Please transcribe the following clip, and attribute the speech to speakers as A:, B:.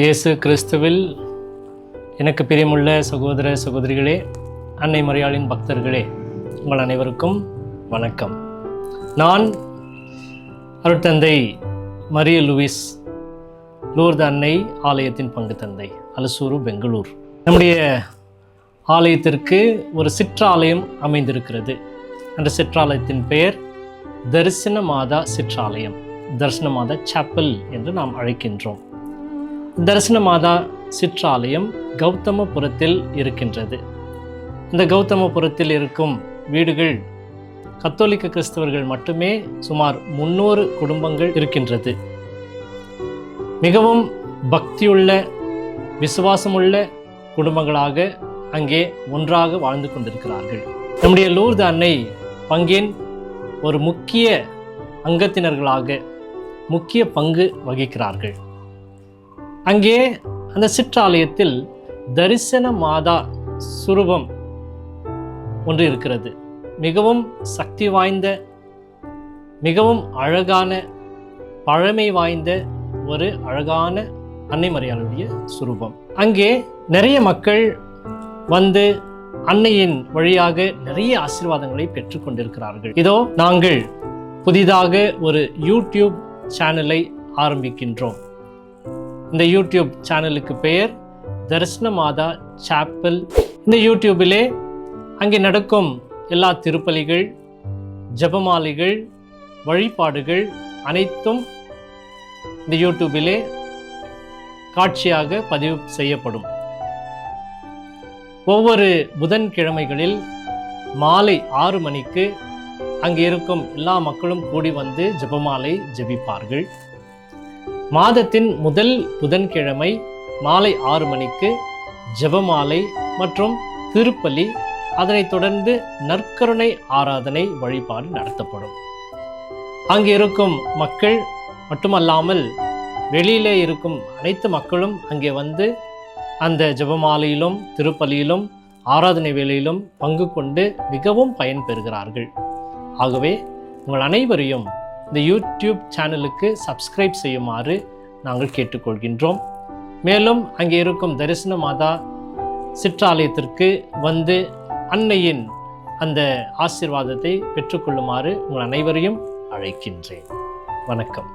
A: இயேசு கிறிஸ்துவில் எனக்கு பிரியமுள்ள சகோதர சகோதரிகளே, அன்னை மரியாளின் பக்தர்களே, உங்கள் அனைவருக்கும் வணக்கம். நான் அருட்தந்தை மரிய லூயிஸ், லூர்து அன்னை ஆலயத்தின் பங்கு தந்தை, அலசூரு, பெங்களூர். நம்முடைய ஆலயத்திற்கு ஒரு சிற்றாலயம் அமைந்திருக்கிறது. அந்த சிற்றாலயத்தின் பெயர் தரிசன மாதா சிற்றாலயம், தரிசன மாதா சாப்பல் என்று நாம் அழைக்கின்றோம். தரிசன மாதா சிற்றாலயம் கௌதமபுரத்தில் இருக்கின்றது. இந்த கௌதமபுரத்தில் இருக்கும் வீடுகள் கத்தோலிக்க கிறிஸ்தவர்கள் மட்டுமே சுமார் 300 குடும்பங்கள் இருக்கின்றது. மிகவும் பக்தியுள்ள, விசுவாசமுள்ள குடும்பங்களாக அங்கே ஒன்றாக வாழ்ந்து கொண்டிருக்கிறார்கள். நம்முடைய லூர்து அன்னை பங்கின் ஒரு முக்கிய அங்கத்தினர்களாக முக்கிய பங்கு வகிக்கிறார்கள். அங்கே அந்த சிற்றாலயத்தில் தரிசன மாதா சுரூபம் ஒன்று இருக்கிறது. மிகவும் சக்தி வாய்ந்த, மிகவும் அழகான, பழமை வாய்ந்த ஒரு அழகான அன்னை மரியாளுடைய சுரூபம். அங்கே நிறைய மக்கள் வந்து அன்னையின் வழியாக நிறைய ஆசீர்வாதங்களை பெற்றுக்கொண்டிருக்கிறார்கள். இதோ நாங்கள் புதிதாக ஒரு யூடியூப் சேனலை ஆரம்பிக்கின்றோம். இந்த யூடியூப் சேனலுக்கு பெயர் தரிசன மாதா சாப்பல். இந்த யூடியூபிலே அங்கே நடக்கும் எல்லா திருப்பலிகள், ஜெபமாலைகள், வழிபாடுகள் அனைத்தும் இந்த யூடியூபிலே காட்சியாக பதிவு செய்யப்படும். ஒவ்வொரு புதன்கிழமைகளில் மாலை 6 மணிக்கு அங்கே இருக்கும் எல்லா மக்களும் கூடி வந்து ஜெபமாலை ஜெபிப்பார்கள். மாதத்தின் முதல் புதன்கிழமை மாலை 6 மணிக்கு ஜெபமாலை மற்றும் திருப்பலி, அதனைத் தொடர்ந்து நற்கருணை ஆராதனை வழிபாடு நடத்தப்படும். அங்கே இருக்கும் மக்கள் மட்டுமல்லாமல் வெளியிலே இருக்கும் அனைத்து மக்களும் அங்கே வந்து அந்த ஜெபமாலையிலும் திருப்பலியிலும் ஆராதனை வேளையிலும் பங்கு கொண்டு மிகவும் பயன்பெறுகிறார்கள். ஆகவே உங்கள் அனைவரையும் இந்த யூடியூப் சேனலுக்கு சப்ஸ்கிரைப் செய்யுமாறு நாங்கள் கேட்டுக்கொள்கின்றோம். மேலும் அங்கே இருக்கும் தரிசன மாதா சிற்றாலயத்திற்கு வந்து அன்னையின் அந்த ஆசீர்வாதத்தை பெற்றுக்கொள்ளுமாறு உங்கள் அனைவரையும் அழைக்கின்றேன். வணக்கம்.